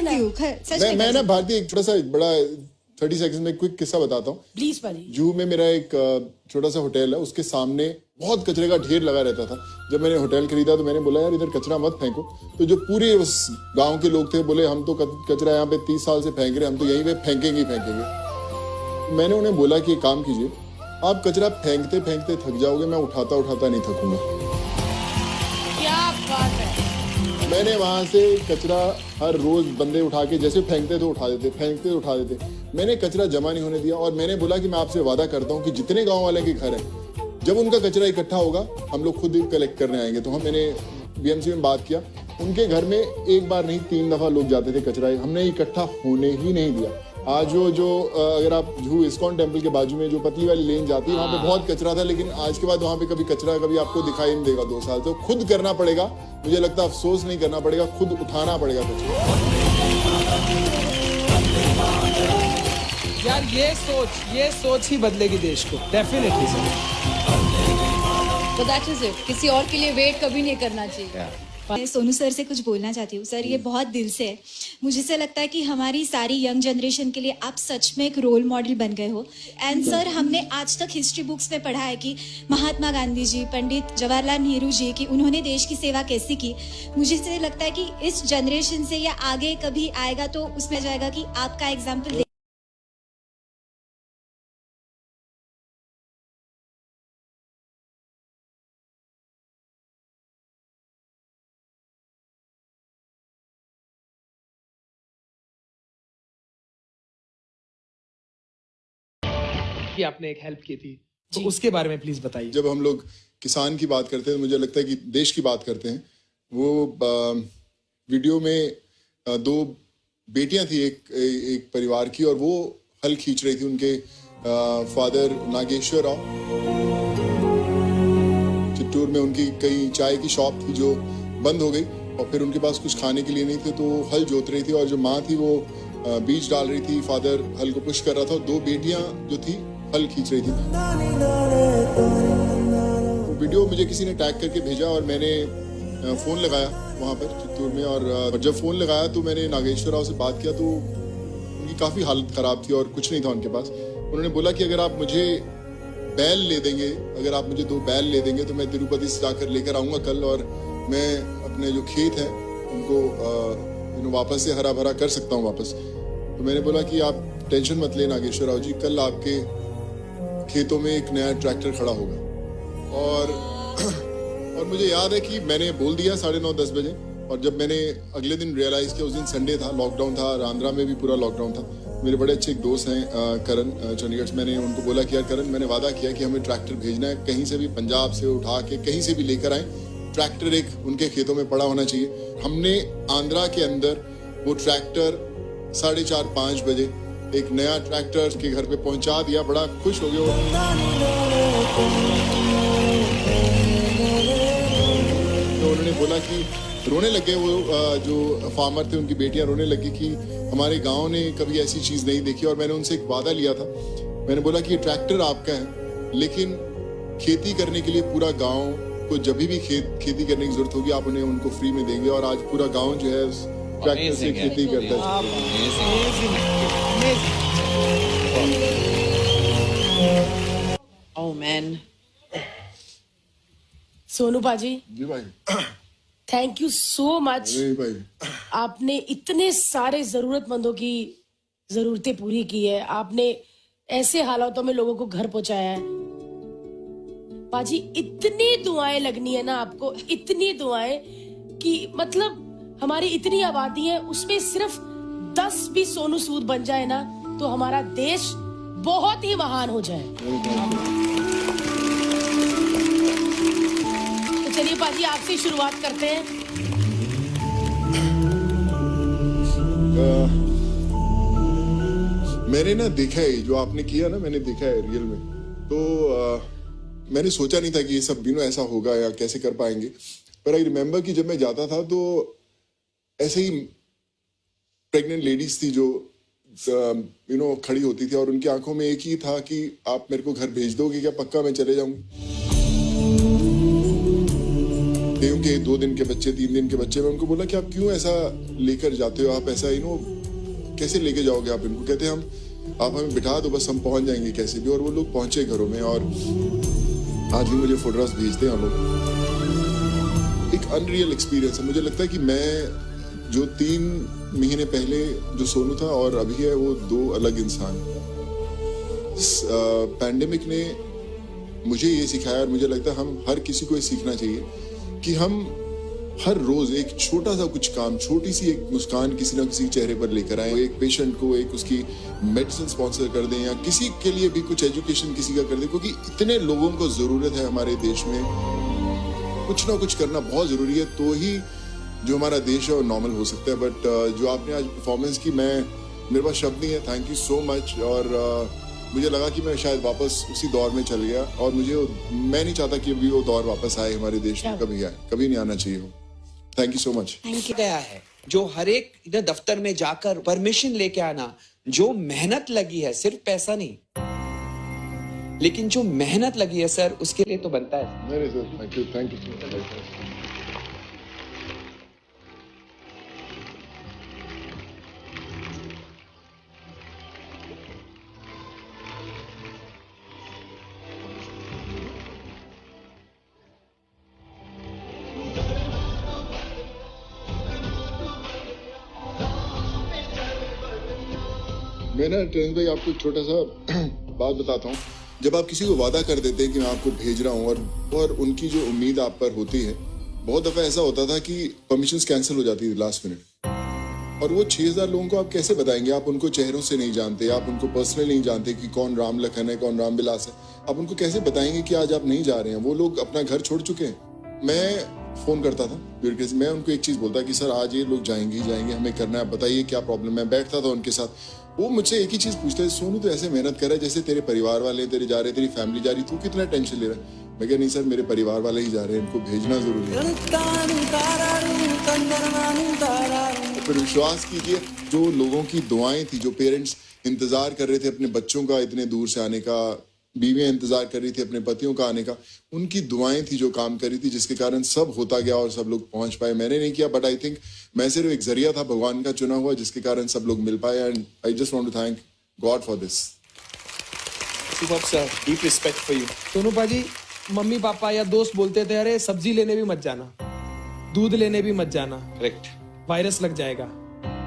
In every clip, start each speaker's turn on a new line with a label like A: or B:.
A: सकती हूँ, सच में
B: मैं ना भारती एक छोटा सा बड़ा 30 सेकंड में क्विक किस्सा बताता हूँ।
A: प्लीज पाजी।
B: जूहू में मेरा एक छोटा सा होटल है, उसके सामने बहुत कचरे का ढेर लगा रहता था। जब मैंने होटल खरीदा तो मैंने बोला यार इधर कचरा मत फेंको, तो जो पूरे उस गांव के लोग थे बोले हम तो कचरा यहाँ पे 30 साल से फेंक रहे, हम तो यहीं पे फेंकेंगे ही फेंकेंगे। मैंने उन्हें बोला कि एक काम कीजिए, आप कचरा फेंकते फेंकते थक जाओगे, मैं उठाता उठाता नहीं थकूंगा।
A: क्या बात है।
B: मैंने वहां से कचरा हर रोज बंदे उठा के जैसे फेंकते थे उठा देते, फेंकते उठा देते। मैंने कचरा जमा नहीं होने दिया और मैंने बोला कि मैं आपसे वादा करता हूँ कि जितने गांव वाले के घर हैं, जब उनका कचरा इकट्ठा होगा हम लोग खुद ही कलेक्ट करने आएंगे। तो मैंने बीएमसी में बात किया, उनके घर में एक बार नहीं 3 दफा लोग जाते थे कचरा, हमने इकट्ठा होने ही नहीं दिया। आज जो अगर आप जूहू इस्कॉन टेम्पल के बाजू में जो पतली वाली लेन जाती है, वहाँ पे बहुत कचरा था, लेकिन आज के बाद वहाँ पे कभी कचरा कभी आपको दिखाई नहीं देगा 2 साल। तो खुद करना पड़ेगा, मुझे लगता है अफसोस नहीं करना पड़ेगा, खुद उठाना पड़ेगा कचरा।
C: यार ये सोच ही बदलेगी देश को, डेफिनेटली सर।
D: तो दैट इज इट, किसी और के लिए वेट कभी नहीं करना चाहिए।
E: मैं सोनू सर से कुछ बोलना चाहती हूँ। सर ये बहुत दिल से है, मुझे से लगता है कि हमारी सारी यंग जनरेशन के लिए आप सच में एक रोल मॉडल बन गए हो। एंड सर हमने आज तक हिस्ट्री बुक्स में पढ़ा है कि महात्मा गांधी जी, पंडित जवाहरलाल नेहरू जी की उन्होंने देश की सेवा कैसी की। मुझे से लगता है कि इस जनरेशन से या आगे कभी आएगा तो उसमें जाएगा कि आपका एग्जाम्पल
C: कि आपने एक हेल्प की थी, तो उसके बारे में प्लीज बताइए।
B: जब हम लोग किसान की बात करते हैं तो मुझे लगता है कि देश की बात करते हैं। वो वीडियो में 2 बेटियां थी एक परिवार की, और वो हल खींच रही थी। उनके फादर नागेश्वर राव, चित्तूर में उनकी कई चाय की शॉप थी जो बंद हो गई, और फिर उनके पास कुछ खाने के लिए नहीं थे, तो वो हल जोत रही थी, और जो माँ थी वो बीज डाल रही थी, फादर हल को पुश कर रहा था, और 2 बेटियां जो थी हल खींच रही थी। वीडियो मुझे किसी ने टैग करके भेजा और मैंने फोन लगाया वहां पर चित्तूर में, और जब फोन लगाया तो मैंने नागेश्वर राव से बात किया, तो उनकी काफी हालत खराब थी और कुछ नहीं था उनके पास। उन्होंने बोला कि अगर आप मुझे बैल ले देंगे, अगर आप मुझे 2 बैल ले देंगे तो मैं तिरुपति से जाकर लेकर आऊंगा कल, और मैं अपने जो खेत है उनको वापस से हरा भरा कर सकता हूँ वापस। तो मैंने बोला कि आप टेंशन मत लें नागेश्वर राव जी, कल आपके खेतों में एक नया ट्रैक्टर खड़ा होगा। और मुझे याद है कि मैंने बोल दिया 9:30-10 बजे, और जब मैंने अगले दिन रियलाइज किया, उस दिन संडे था, लॉकडाउन था, आंध्रा में भी पूरा लॉकडाउन था। मेरे बड़े अच्छे एक दोस्त हैं करण चंडीगढ़ से, मैंने उनको बोला कि यार करण, मैंने वादा किया कि हमें ट्रैक्टर भेजना है, कहीं से भी पंजाब से उठा के कहीं से भी लेकर आए, ट्रैक्टर एक उनके खेतों में पड़ा होना चाहिए। हमने आंध्रा के अंदर वो ट्रैक्टर 4:30-5 बजे एक नया ट्रैक्टर के घर पे पहुंचा दिया। बड़ा खुश हो गया। तो उन्होंने बोला कि रोने लगे, वो जो फार्मर थे उनकी बेटियां रोने लगी कि हमारे गांव ने कभी ऐसी चीज नहीं देखी। और मैंने उनसे एक वादा लिया था, मैंने बोला कि ये ट्रैक्टर आपका है, लेकिन खेती करने के लिए पूरा गांव को जब भी खेती करने की जरूरत होगी आप उन्हें उनको फ्री में देंगे। और आज पूरा गांव जो है ट्रैक्टर से खेती करता है।
A: Oh man. सोनू पाजी
B: जी भाई,
A: थैंक यू सो मच।
B: भाई
A: आपने इतने सारे जरूरतमंदों की जरूरतें पूरी की है, आपने ऐसे हालातों में लोगों को घर पहुंचाया है। पाजी इतनी दुआएं लगनी है ना आपको, इतनी दुआएं कि मतलब हमारी इतनी आबादी है, उसमें सिर्फ 10 भी सोनू सूद बन जाए ना तो हमारा देश बहुत ही महान हो जाए। तो चलिए पाजी आपसे ही शुरुआत करते हैं।
B: मैंने ना देखा है जो आपने किया ना, मैंने देखा है रियल में। तो मैंने सोचा नहीं था कि ये सब ऐसा होगा या कैसे कर पाएंगे। पर आई रिमेम्बर कि जब मैं जाता था तो ऐसे ही प्रेग्नेंट लेडीज थी जो खड़ी होती थी, और उनकी आंखों में एक ही था कि आप मेरे को घर भेज दोगे क्या, पक्का मैं चले जाऊंगी। कईयों के 2 दिन के बच्चे, 3 दिन के बच्चे। मैं उनको बोला कि आप क्यों ऐसा लेकर जाते हो, आप ऐसा कैसे लेके जाओगे आप इनको? कहते हम आप हमें बिठा दो, बस हम पहुंच जाएंगे कैसे भी। और वो लोग पहुंचे घरों में और आज भी मुझे फोटोग्राफ्स भेजते हैं वो लोग। एक अनरियल एक्सपीरियंस है। मुझे लगता है कि मैं जो 3 महीने पहले जो सोनू था और अभी है, वो 2 अलग इंसान। पैंडेमिक ने मुझे ये सिखाया और मुझे लगता है हम हर किसी को ये सीखना चाहिए कि हम हर रोज एक छोटा सा कुछ काम, छोटी सी एक मुस्कान किसी ना किसी चेहरे पर लेकर आए। एक पेशेंट को एक उसकी मेडिसिन स्पॉन्सर कर दें या किसी के लिए भी कुछ एजुकेशन किसी का कर दें, क्योंकि इतने लोगों को जरूरत है हमारे देश में। कुछ ना कुछ करना बहुत जरूरी है, तो ही जो हमारा देश है वो नॉर्मल हो सकता है। बट जो आपने आज परफॉर्मेंस की, मेरे पास शब्द नहीं है। Thank you so much. और मुझे लगा कि मैं शायद वापस उसी दौर में चल गया और मैं नहीं चाहता कि अभी वो दौर वापस आए हमारे देश में, कभी आए, कभी नहीं आना चाहिए हो। Thank you so much.
F: गया है जो हर एक दफ्तर में जाकर परमिशन लेके आना, जो मेहनत लगी है, सिर्फ पैसा नहीं, लेकिन जो मेहनत लगी है सर, उसके लिए तो बनता है।
B: Thank you. मैं ना ट्रेन भाई आपको एक छोटा सा बात बताता हूँ। जब आप किसी को वादा कर देते हैं कि मैं आपको भेज रहा हूँ और उनकी जो उम्मीद आप पर होती है, बहुत दफा ऐसा होता था कि परमिशंस कैंसिल हो जाती थी लास्ट मिनट। और वो 6000 लोगों को आप कैसे बताएंगे? आप उनको चेहरों से नहीं जानते, आप उनको पर्सनली नहीं जानते कि कौन राम लखन है, कौन राम बिलास है। आप उनको कैसे बताएंगे कि आज आप नहीं जा रहे हैं? वो लोग अपना घर छोड़ चुके हैं। मैं फोन करता था, मैं उनको एक चीज बोलता कि सर आज ये लोग जाएंगे ही जाएंगे, हमें करना है, बताइए क्या प्रॉब्लम है। बैठता था उनके साथ, वो मुझसे एक ही चीज पूछते, सोनू तो ऐसे मेहनत कर रहा है जैसे तेरे परिवार वाले तेरे जा रहे, तेरी फैमिली जा रही, तू कितना टेंशन ले रहा है? मैं कहा नहीं सर, मेरे परिवार वाले ही जा रहे हैं, इनको भेजना जरूरी है। तो फिर विश्वास कीजिए, जो लोगों की दुआएं थी, जो पेरेंट्स इंतजार कर रहे थे अपने बच्चों का इतने दूर से आने का, बीवियां इंतजार कर रही थी अपने पतियों का आने का, उनकी दुआएं थी जो काम कर रही थी, जिसके कारण सब होता गया और सब लोग पहुंच पाए। मैंने नहीं किया, बट आई थिंक मैं सिर्फ एक जरिया था भगवान का चुना हुआ, जिसके कारण सब लोग मिल पाए। And I just want to thank God for this.
F: Super sir, deep respect for you.
C: Sonu पाजी, मम्मी पापा या दोस्त बोलते थे अरे सब्जी लेने भी मत जाना, दूध लेने भी मत जाना,
F: करेक्ट,
C: वायरस लग जाएगा।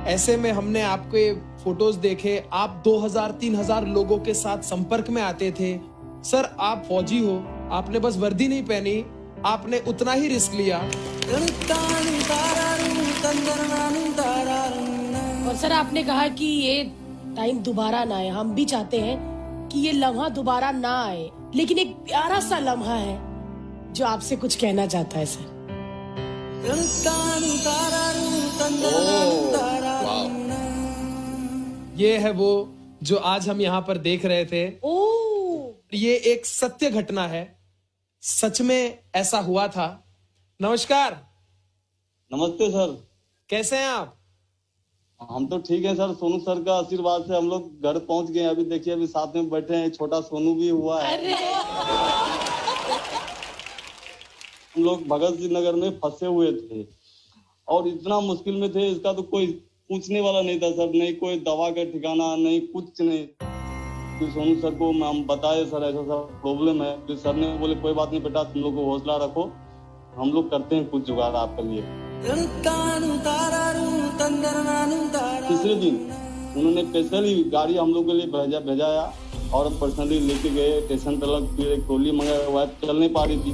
C: ऐसे में हमने आपके फोटोज देखे, आप 2000-3000 लोगों के साथ संपर्क में आते थे। सर आप फौजी हो, आपने बस वर्दी नहीं पहनी, आपने उतना ही रिस्क लिया।
A: और सर आपने कहा कि ये टाइम दोबारा ना आए। हम भी चाहते हैं कि ये लम्हा दोबारा ना आए, लेकिन एक प्यारा सा लम्हा है जो आपसे कुछ कहना चाहता है सर।
C: ये है वो जो आज हम यहाँ पर देख रहे थे। ये एक सत्य घटना है, सच में ऐसा हुआ था। नमस्कार।
G: नमस्ते सर,
C: कैसे हैं आप?
G: हम तो ठीक है सर। सोनू सर का आशीर्वाद से हम लोग घर पहुंच गए। अभी देखिए, अभी साथ में बैठे हैं, छोटा सोनू भी हुआ है। हम लोग भगत सिंह नगर में फंसे हुए थे और इतना मुश्किल में थे, इसका तो कोई पूछने वाला नहीं था सर। नहीं कोई दवा का ठिकाना, नहीं कुछ नहीं। तो सोनू सर को हम बताए सर ऐसा सा प्रॉब्लम है, तो सर ने बोले कोई बात नहीं बेटा, तुम लोग को हौसला रखो, हम लोग करते हैं कुछ जुगाड़ आपके लिए। तीसरे दिन उन्होंने स्पेशली गाड़ी हम लोग के लिए भेजाया और पर्सनली लेके गए स्टेशन तक। फिर एक ट्रॉली मंगाया, वाइफ चल नहीं पा रही थी।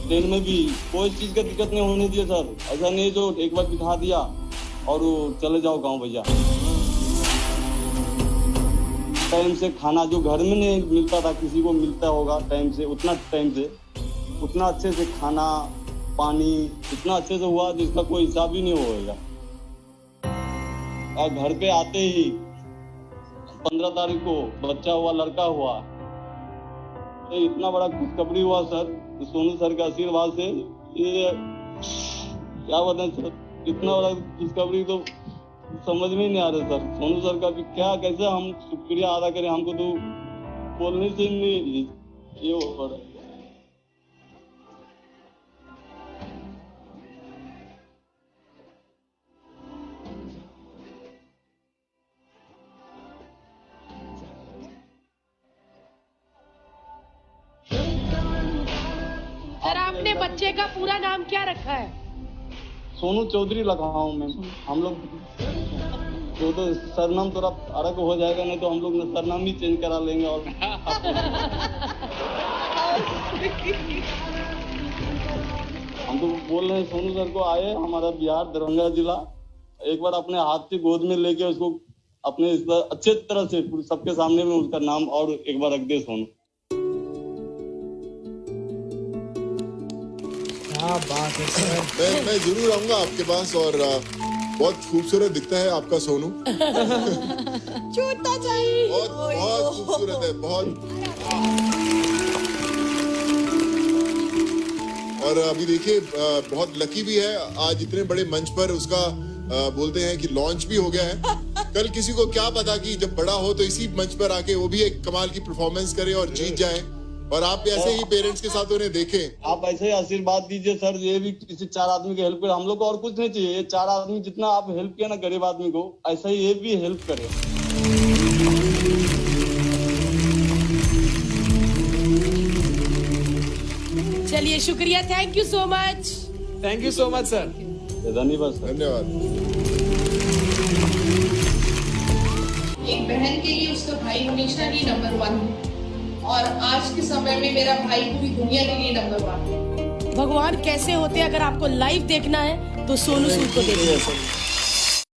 G: ट्रेन में भी कोई चीज का दिक्कत नहीं होने दिया सर। ऐसा नहीं जो एक बार बिठा दिया और चले जाओ गांव भैया। टाइम से खाना जो घर में नहीं मिलता था, किसी को मिलता होगा टाइम से, उतना अच्छे से खाना पानी इतना अच्छे से हुआ जिसका कोई हिसाब ही नहीं होगा। और घर पे आते ही 15 तारीख को बच्चा हुआ, लड़का हुआ, तो इतना बड़ा खुशखबरी हुआ सर सोनू सर के आशीर्वाद से। ये क्या बताएं सर, इतना बड़ा खुशखबरी तो समझ में नहीं आ रहा सर। सोनू सर का भी क्या, कैसे हम शुक्रिया अदा करें, हमको तो बोलने से नहीं ये हो रहा है।
A: आपने बच्चे का पूरा नाम क्या रखा है?
G: सोनू चौधरी लगा हूँ मैम। हम लोग तो सरनाम थोड़ा अलग हो जाएगा, नहीं तो हम लोग सरनाम ही चेंज करा लेंगे। और हम तो बोल रहे हैं सोनू सर को आए हमारा बिहार दरभंगा जिला, एक बार अपने हाथ से गोद में लेके उसको अपने इस तरह अच्छे तरह से सबके सामने में उसका नाम और एक बार रख दे सोनू।
C: क्या बात है सर।
B: मैं जरूर आऊंगा आपके पास, और बहुत खूबसूरत दिखता है आपका सोनू।
E: छूटता चाहिए।
B: बहुत बहुत खूबसूरत है, बहुत। और अभी देखिए बहुत लकी भी है, आज इतने बड़े मंच पर उसका बोलते हैं कि लॉन्च भी हो गया है। कल किसी को क्या पता कि जब बड़ा हो तो इसी मंच पर आके वो भी एक कमाल की परफॉर्मेंस करे और जीत जाए, और आप ऐसे ही पेरेंट्स के साथ उन्हें देखें।
G: आप ऐसे ही आशीर्वाद दीजिए सर, ये भी किसी 4 आदमी की हेल्प करे। हम लोग को और कुछ नहीं चाहिए, ये 4 आदमी जितना आप हेल्प किया ना गरीब आदमी को, ऐसा ही ये भी हेल्प करे।
A: चलिए शुक्रिया, thank you so much.
C: Thank you so much sir.
G: धन्यवाद सर।
B: धन्यवाद।
H: एक बहन के लिए उसका भाई हमेशा ही नंबर 1 है, और आज के समय में मेरा भाई पूरी दुनिया के लिए नंबर 1 है।
A: भगवान कैसे होते हैं, अगर आपको लाइव देखना है तो सोनू सूद को देखिए।